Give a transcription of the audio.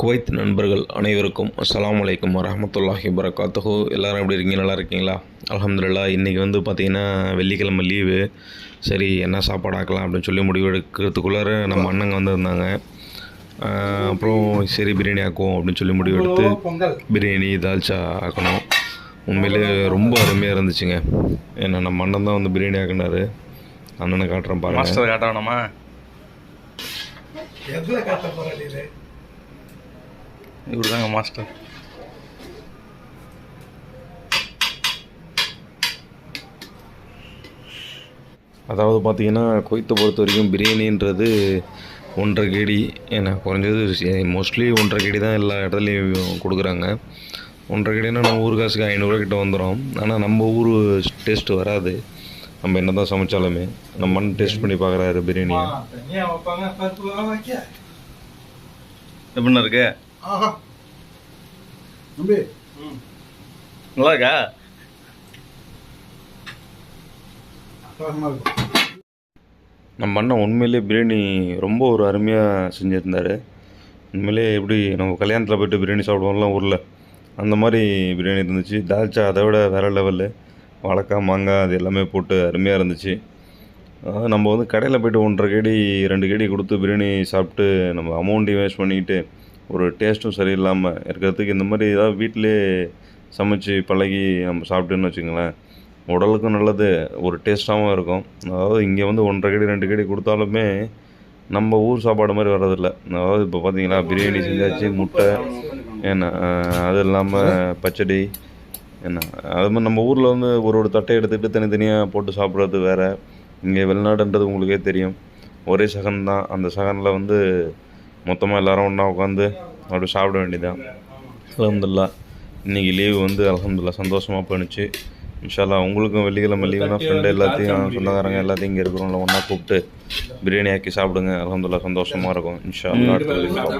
Kuwait நண்பர்கள் அனைவருக்கும் அஸ்ஸலாமு அலைக்கும் வரஹ்மத்துல்லாஹி வபரகாத்துஹு. எல்லோரும் எப்படி இருக்கீங்க? நல்லா இருக்கீங்களா? அல்ஹம்துலில்லாஹ். இன்றைக்கி வந்து பார்த்திங்கன்னா வெள்ளிக்கிழமை லீவு. சரி என்ன சாப்பாடு ஆக்கலாம் அப்படின்னு சொல்லி முடிவு எடுக்கிறதுக்குள்ளார நம்ம அண்ணங்க வந்திருந்தாங்க. அப்புறம் சரி பிரியாணி ஆக்குவோம் அப்படின்னு சொல்லி முடிவு எடுத்து பிரியாணி தால்ச்சா ஆக்கணும். உண்மையிலே ரொம்ப அருமையாக இருந்துச்சுங்க. ஏன்னா நம்ம அண்ணன் தான் வந்து பிரியாணி ஆக்கினார். அண்ணனை காட்டுறேன் பாருங்க. மாஸ்டர் காட்ட வேணாமா? எதில் காட்ட போகிற? இவர் தாங்க மாஸ்டர். அதாவது பார்த்திங்கன்னா குவைத்தை பொறுத்த வரைக்கும் பிரியாணின்றது 1.5 கேடி, ஏன்னா குறைஞ்சது மோஸ்ட்லி 1.5 கேடி தான் எல்லா இடத்துலையும் கொடுக்குறாங்க. 1.5 கேடினா நம்ம ஊர் காசுக்கு 500 கிட்ட வந்துடும். ஆனால் நம்ம ஊர் டேஸ்ட்டு வராது. நம்ம என்ன தான் சமைச்சாலுமே நம்ம மண் டேஸ்ட் பண்ணி பார்க்குறாரு பிரியாணியை. எப்படின்னா இருக்கு? நல்லா இருக்கா? நம்ம அண்ணன் உண்மையிலே பிரியாணி ரொம்ப ஒரு அருமையாக செஞ்சுருந்தார். உண்மையிலே எப்படி நம்ம கல்யாணத்தில் போய்ட்டு பிரியாணி சாப்பிடுவோம்லாம் ஊரில், அந்த மாதிரி பிரியாணி இருந்துச்சு. தால்ச்சா அதை விட வேறு லெவலு. வாழைக்காய் மாங்காய் அது எல்லாமே போட்டு அருமையாக இருந்துச்சு. அதாவது நம்ம வந்து கடையில் போய்ட்டு 1.5 கேடி 2 கேடி கொடுத்து பிரியாணி சாப்பிட்டு நம்ம அமௌண்ட்டையும் வேஸ்ட் பண்ணிக்கிட்டு ஒரு டேஸ்ட்டும் சரியில்லாமல் இருக்கிறதுக்கு இந்த மாதிரி ஏதாவது வீட்டிலே சமைச்சு பழகி நம்ம சாப்பிட்டோன்னு வச்சுங்களேன், உடலுக்கும் நல்லது, ஒரு டேஸ்ட்டாகவும் இருக்கும். அதாவது இங்கே வந்து 1.5 கேடி 2 கேடி கொடுத்தாலுமே நம்ம ஊர் சாப்பாடு மாதிரி வர்றதில்ல. அதாவது இப்போ பார்த்தீங்களா பிரியாணி செஞ்சாச்சு, முட்டை, ஏன்னா அது இல்லாமல் பச்சடி, என்ன அது மாதிரி நம்ம ஊரில் வந்து ஒரு தட்டை எடுத்துகிட்டு தனித்தனியாக போட்டு சாப்பிட்றது வேறு. இங்கே வெளிநாடுன்றது உங்களுக்கே தெரியும், ஒரே சகன் தான். அந்த சகனில் வந்து மொத்தமாக எல்லோரும் ஒன்றா உட்காந்து அப்படி சாப்பிட வேண்டியதான். அல்ஹம்துலில்லாஹ் இன்றைக்கி லீவு வந்து அல்ஹம்துலில்லாஹ் சந்தோஷமாக போணுச்சு. இன்ஷா அல்லாஹ் உங்களுக்கும் வெள்ளிக்கிழமை லீவுனா ஃப்ரெண்டு எல்லாத்தையும் சொந்தக்காரங்க எல்லாத்தையும் இங்கே இருக்கிறவங்கள ஒன்றா கூப்பிட்டு பிரியாணி ஆக்கி சாப்பிடுங்க. அல்ஹம்துலில்லாஹ் சந்தோஷமாக இருக்கும். இன்ஷா அல்லாஹ் அடுத்த